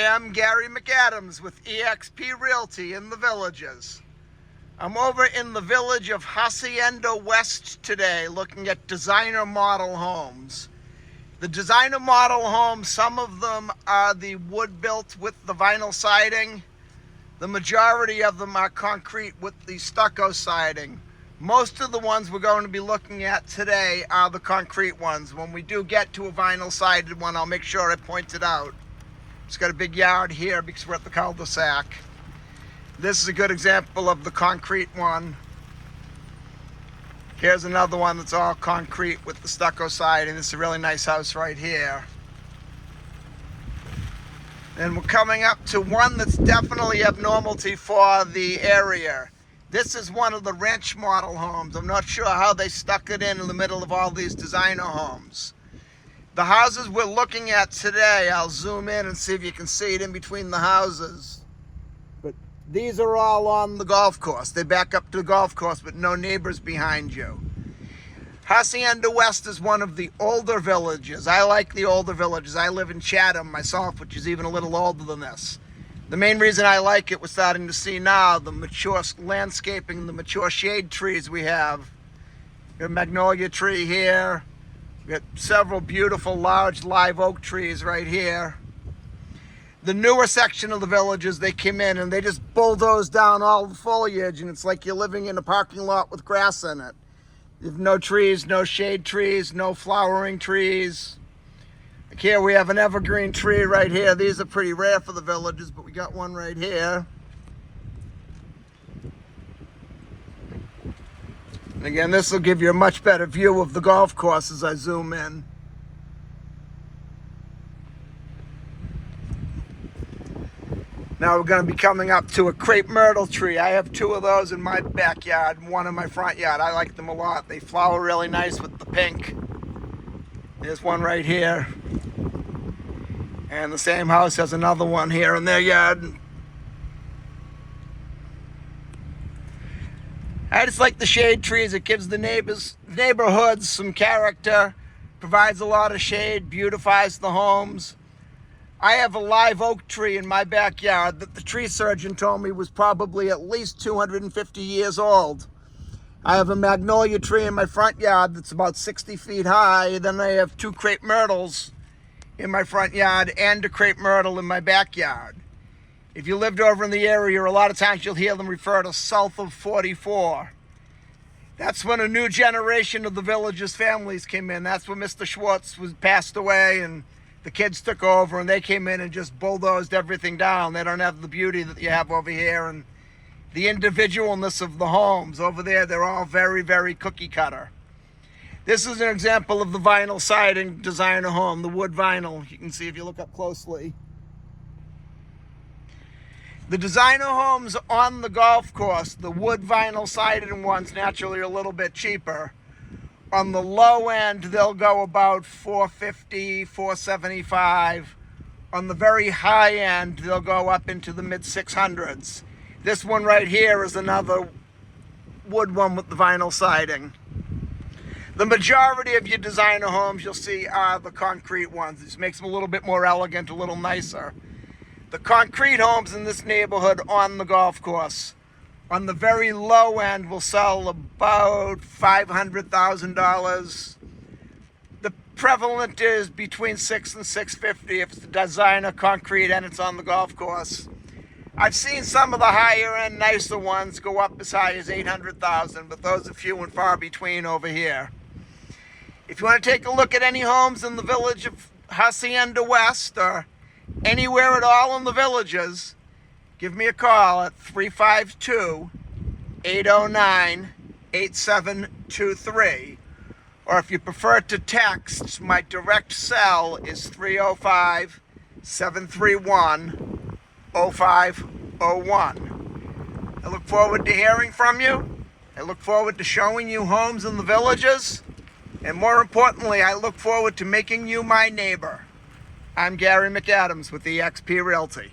am Gary McAdams with eXp Realty in the Villages. I'm over in the Village of Hacienda West today looking at designer model homes. The designer model homes, some of them are the wood built with the vinyl siding. The majority of them are concrete with the stucco siding. Most of the ones we're going to be looking at today are the concrete ones. When we do get to a vinyl sided one, I'll make sure I point it out. It's got a big yard here because we're at the cul-de-sac. This is a good example of the concrete one. Here's another one that's all concrete with the stucco siding. This is a really nice house right here. And we're coming up to one that's definitely abnormality for the area. This is one of the ranch model homes. I'm not sure how they stuck it in the middle of all these designer homes. The houses we're looking at today, I'll zoom in and see if you can see it in between the houses. But these are all on the golf course. They back up to the golf course, but no neighbors behind you. Hacienda West is one of the older villages. I like the older villages. I live in Chatham myself, which is even a little older than this. The main reason I like it, we're starting to see now the mature landscaping, the mature shade trees we have. We have a magnolia tree here. We got several beautiful large live oak trees right here. The newer section of the villages, they came in and they just bulldozed down all the foliage, and it's like you're living in a parking lot with grass in it. You have no trees, no shade trees, no flowering trees. Like here we have an evergreen tree right here. These are pretty rare for the villages, but we got one right here. And again, this will give you a much better view of the golf course as I zoom in. Now we're going to be coming up to a crepe myrtle tree. I have two of those in my backyard and one in my front yard. I like them a lot. They flower really nice with the pink. There's one right here. And the same house has another one here in their yard. I just like the shade trees. It gives the neighborhoods some character, provides a lot of shade, beautifies the homes. I have a live oak tree in my backyard that the tree surgeon told me was probably at least 250 years old. I have a magnolia tree in my front yard that's about 60 feet high. Then I have two crepe myrtles in my front yard and a crepe myrtle in my backyard. If you lived over in the area, a lot of times you'll hear them refer to south of 44. That's when a new generation of the village's families came in. That's when Mr. Schwartz was passed away and the kids took over, and they came in and just bulldozed everything down. They don't have the beauty that you have over here and the individualness of the homes. Over there, they're all very, very cookie cutter. This is an example of the vinyl siding designer home, the wood vinyl. You can see if you look up closely. The designer homes on the golf course, the wood vinyl sided ones, naturally are a little bit cheaper. On the low end, they'll go about $450, $475. On the very high end, they'll go up into the mid 600s. This one right here is another wood one with the vinyl siding. The majority of your designer homes you'll see are the concrete ones. This makes them a little bit more elegant, a little nicer. The concrete homes in this neighborhood on the golf course, on the very low end, will sell about $500,000. The prevalent is between $600,000 and $650,000 if it's the designer concrete and it's on the golf course. I've seen some of the higher end, nicer ones go up as high as $800,000, but those are few and far between over here. If you want to take a look at any homes in the Village of Hacienda West or anywhere at all in the villages, give me a call at 352-809-8723. Or if you prefer to text, my direct cell is 305-731-0501. I look forward to hearing from you. I look forward to showing you homes in the villages. And more importantly, I look forward to making you my neighbor. I'm Gary McAdams with eXp Realty.